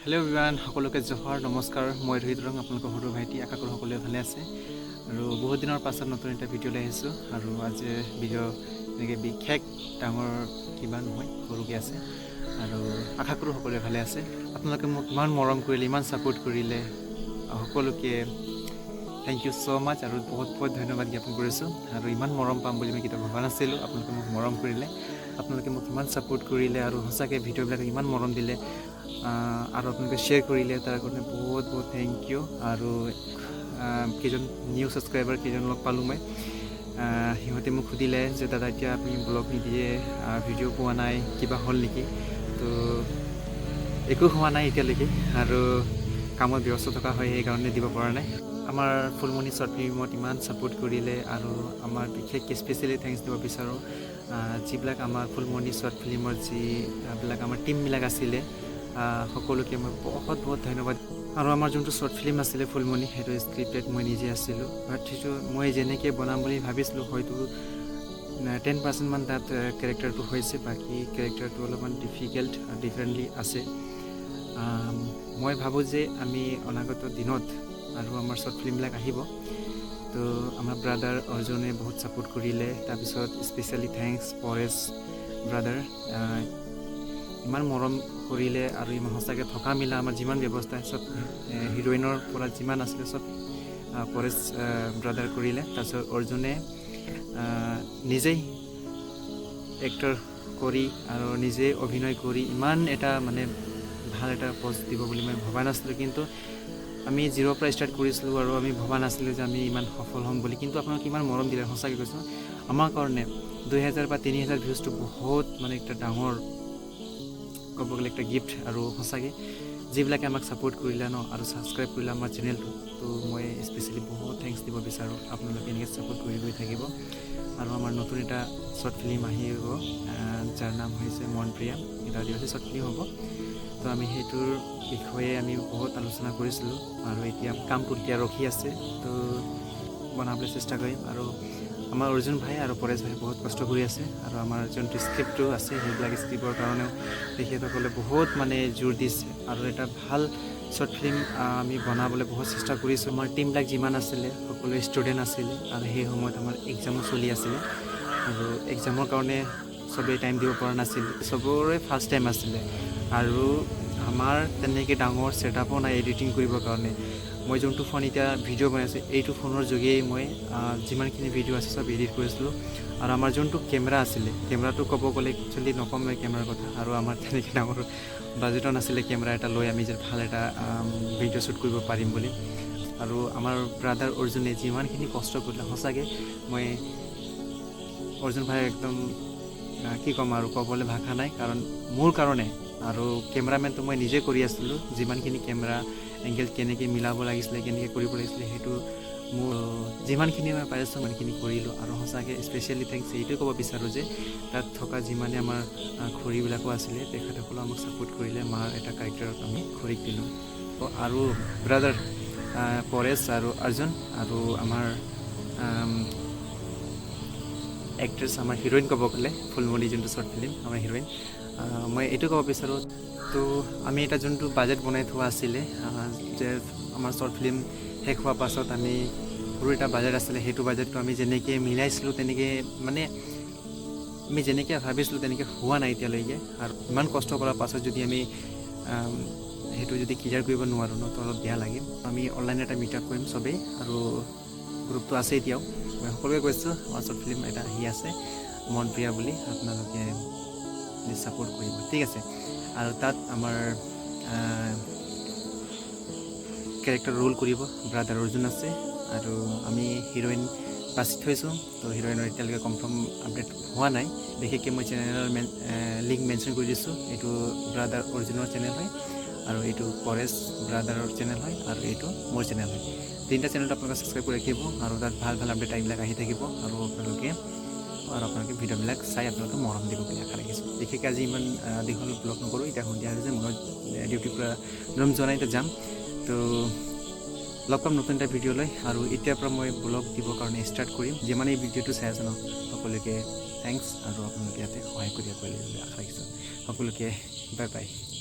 hello everyone সকলোকে জহৰ নমস্কাৰ মই ৰোহিত ৰং আপোনালোকৰ সৰু ভাইটি আশা কৰোঁ সকলোৱে ভালে আছে আৰু বহুত দিনৰ পাছত নতুন এটা ভিডিঅ' লৈ আহিছোঁ আৰু আজি ভিডিঅ' এনেকৈ বিশেষ ডাঙৰ কিবা নহয় সৰুকৈ আছে আৰু আশা কৰোঁ সকলোৱে ভালে আছে আপোনালোকে মোক ইমান মৰম কৰিলে ইমান ছাপোৰ্ট কৰিলে সকলোকে থেংক ইউ ছ' মাছ আৰু বহুত বহুত ধন্যবাদ জ্ঞাপন কৰিছোঁ আৰু ইমান মৰম পাম বুলি মই কেতিয়াও ভবা নাছিলোঁ আপোনালোকে মোক মৰম কৰিলে আপোনালোকে মোক ইমান ছাপোৰ্ট কৰিলে আৰু সঁচাকৈ ভিডিঅ'বিলাক ইমান মৰম দিলে আৰু আপোনালোকে শ্বেয়াৰ কৰিলে তাৰ কাৰণে বহুত বহুত থেংক ইউ আৰু কেইজন নিউ ছাবস্ক্ৰাইবাৰ কেইজন লগ পালোঁ মই সিহঁতে মোক সুধিলে যে দাদা এতিয়া আপুনি ব্লগ নিদিয়ে ভিডিঅ' পোৱা নাই কিবা হ'ল নেকি তো একো হোৱা নাই এতিয়ালৈকে আৰু কামত ব্যস্ত থকা হয় সেইকাৰণে দিব পৰা নাই আমাৰ ফুলমণি শ্বৰ্ট ফিল্মত ইমান ছাপোৰ্ট কৰিলে আৰু আমাৰ বিশেষকৈ স্পেচিয়েলি থেংকছ দিব বিচাৰোঁ যিবিলাক আমাৰ ফুলমণি শ্বৰ্ট ফিল্মৰ যিবিলাক আমাৰ টীমবিলাক আছিলে সকলোকে মই বহুত বহুত ধন্যবাদ আৰু আমাৰ যোনটো শ্বৰ্ট ফিল্ম আছিলে ফুলমণি সেইটো স্ক্ৰিপ্টেড মই নিজে আছিলোঁ বাট সেইটো মই যেনেকৈ বনাম বুলি ভাবিছিলোঁ হয়তো 10% মান তাত কেৰেক্টাৰটো হৈছে বাকী কেৰেক্টাৰটো অলপমান ডিফিকাল্ট আৰু ডিফাৰেণ্টলি আছে মই ভাবোঁ যে আমি অনাগত দিনত আৰু আমাৰ শ্বৰ্ট ফিল্মবিলাক আহিব তো আমাৰ ব্ৰাদাৰ অৰ্জুনে বহুত ছাপোৰ্ট কৰিলে তাৰপিছত স্পেচিয়েলি থেংকছ পৰেশ ব্ৰাদাৰ ইমান মৰম কৰিলে আৰু ইমান সঁচাকৈ থকা মিলা আমাৰ যিমান ব্যৱস্থা চব হিৰ'ইনৰ পৰা যিমান আছিলে চব পৰেশ ব্ৰাদাৰ কৰিলে তাৰপিছত অৰ্জুনে নিজেই এক্টৰ কৰি আৰু নিজে অভিনয় কৰি ইমান এটা মানে ভাল এটা পষ্ট দিব বুলি মই ভবা নাছিলোঁ কিন্তু আমি জিৰ'ৰ পৰা ষ্টাৰ্ট কৰিছিলোঁ আৰু আমি ভবা নাছিলোঁ যে আমি ইমান সফল হ'ম বুলি কিন্তু আপোনালোকে ইমান মৰম দিলে সঁচাকৈ কৈছোঁ আমাৰ কাৰণে 2000 বা 3000 ভিউজটো বহুত মানে একটা ডাঙৰ ক'ব গ'লে একটা গিফ্ট আৰু সঁচাকৈ যিবিলাকে আমাক ছাপোৰ্ট কৰিলে ন আৰু ছাবস্ক্ৰাইব কৰিলে আমাৰ চেনেলটো তো মই স্পেচিয়েলি বহুত থেংকছ দিব বিচাৰোঁ আপোনালোকে এনেকৈ ছাপোৰ্ট কৰি গৈ থাকিব আৰু আমাৰ নতুন এটা শ্বৰ্ট ফিল্ম আহিব যাৰ নাম হৈছে মনপ্ৰিয়া এটা আদিবাসী শ্বৰ্ট ফিল্ম হ'ব তো আমি সেইটোৰ বিষয়ে আমি বহুত আলোচনা কৰিছিলোঁ আৰু এতিয়া কামটো এতিয়া ৰখি আছে তো বনাবলৈ চেষ্টা কৰিম আৰু আমাৰ অৰ্জুন ভাই আৰু পৰেশ ভাই বহুত কষ্ট কৰি আছে আৰু আমাৰ যোনটো স্ক্ৰিপ্টটো আছে সেইবিলাক স্ক্ৰিপ্টৰ কাৰণেও তেখেতসকলে বহুত মানে জোৰ দিছে আৰু এটা ভাল শ্বৰ্ট ফিল্ম আমি বনাবলৈ বহুত চেষ্টা কৰিছোঁ আমাৰ টীমবিলাক যিমান আছিলে সকলো ষ্টুডেণ্ট আছিলে আৰু সেই সময়ত আমাৰ এক্সামো চলি আছিলে আৰু এক্সামৰ কাৰণে চবেই টাইম দিব পৰা নাছিল চবৰে ফাৰ্ষ্ট টাইম আছিলে আৰু আমাৰ তেনেকৈ ডাঙৰ ছেটআপো নাই এডিটিং কৰিবৰ কাৰণে মই যোনটো ফোন এতিয়া ভিডিঅ' বনাইছোঁ এইটো ফোনৰ যোগেই মই যিমানখিনি ভিডিঅ' আছে চব এডিট কৰিছিলোঁ আৰু আমাৰ যোনটো কেমেৰা আছিলে কেমেৰাটো ক'ব গ'লে একচুৱেলি নক'ম মই কেমেৰাৰ কথা আৰু আমাৰ তেনেকৈ ডাঙৰ বাজেটো নাছিলে কেমেৰা এটা লৈ আমি যে ভাল এটা ভিডিঅ' শ্বুট কৰিব পাৰিম বুলি আৰু আমাৰ ব্ৰাদাৰ অৰ্জুনে যিমানখিনি কষ্ট কৰিলে সঁচাকৈ মই অৰ্জুন ভাই একদম কি ক'ম আৰু ক'বলৈ ভাষা নাই কাৰণ মোৰ কাৰণে আৰু কেমেৰামেনটো মই নিজে কৰি আছিলোঁ যিমানখিনি কেমেৰা এংগেল কেনেকৈ মিলাব লাগিছিলে কেনেকৈ কৰিব লাগিছিলে সেইটো মোৰ যিমানখিনি মই পাৰিছোঁ সিমানখিনি কৰিলোঁ আৰু সঁচাকৈ স্পেচিয়েলি থেংকছ এইটোৱে ক'ব বিচাৰোঁ যে তাত থকা যিমানে আমাৰ খৰিবিলাকো আছিলে তেখেতসকলেও আমাক ছাপোৰ্ট কৰিলে মাৰ এটা কেৰেক্টাৰত আমি খৰিক দিলোঁ আৰু ব্ৰাদাৰ পৰেশ আৰু অৰ্জুন আৰু আমাৰ এক্ট্ৰেছ আমাৰ হিৰ'ইন ক'ব গ'লে ফুলমণি যোনটো শ্বৰ্ট ফিল্ম আমাৰ হিৰ'ইন মই এইটো ক'ব বিচাৰোঁ তো আমি এটা যোনটো বাজেট বনাই থোৱা আছিলে যে আমাৰ শ্বৰ্ট ফিল্ম শেষ হোৱাৰ পাছত আমি সৰু এটা বাজেট আছিলে সেইটো বাজেটটো আমি যেনেকৈ মিলাইছিলোঁ তেনেকৈ মানে আমি যেনেকৈ ভাবিছিলোঁ তেনেকৈ হোৱা নাই এতিয়ালৈকে আৰু ইমান কষ্ট কৰাৰ পাছত যদি আমি সেইটো যদি ক্লিয়াৰ কৰিব নোৱাৰোঁ ন তো অলপ বেয়া লাগে আমি অনলাইন এটা মিট আপ কৰিম চবেই আৰু গ্ৰুপটো আছে এতিয়াও মই সকলোকে কৈছোঁ আমাৰ শ্বৰ্ট ফিল্ম এটা আহি আছে মনপ্ৰিয়া বুলি আপোনালোকে ছাপোৰ্ট কৰিব ঠিক আছে আৰু তাত আমাৰ কেৰেক্টাৰ ৰোল কৰিব ব্ৰাদাৰ অৰ্জুন আছে আৰু আমি হিৰ'ইন বাছি থৈছোঁ তো হিৰ'ইনৰ এতিয়ালৈকে কনফাৰ্ম আপডেট হোৱা নাই বিশেষকৈ মই চেনেলৰ লিংক মেনশ্যন কৰি দিছোঁ এইটো ব্ৰাদাৰ অৰ্জুনৰ চেনেল হয় আৰু এইটো পৰেশ ব্ৰাদাৰৰ চেনেল হয় আৰু এইটো মোৰ চেনেল হয় তিনিটা চেনেলটো আপোনালোকে ছাবস্ক্ৰাইব কৰি ৰাখিব আৰু তাত ভাল ভাল আপডেট এইবিলাক আহি থাকিব আৰু আপোনালোকে ভিডিঅ'বিলাক চাই আপোনালোকে মৰম দিব বুলি আশা ৰাখিছোঁ বিশেষকৈ আজি ইমান দীঘল ব্লগ নকৰোঁ এতিয়া সন্ধিয়া হৈছে মই ডিউটিৰ পৰা ৰুম জনাই এতিয়া যাম তো লগ পাম নতুন এটা ভিডিঅ' লৈ আৰু এতিয়াৰ পৰা মই ব্লগ দিবৰ কাৰণে ষ্টাৰ্ট কৰিম যিমানে এই ভিডিঅ'টো চাই আছে ন সকলোকে থেংকছ আৰু আপোনালোকে ইয়াতে সহায় কৰি বুলি আশা ৰাখিছোঁ সকলোকে বাই বাই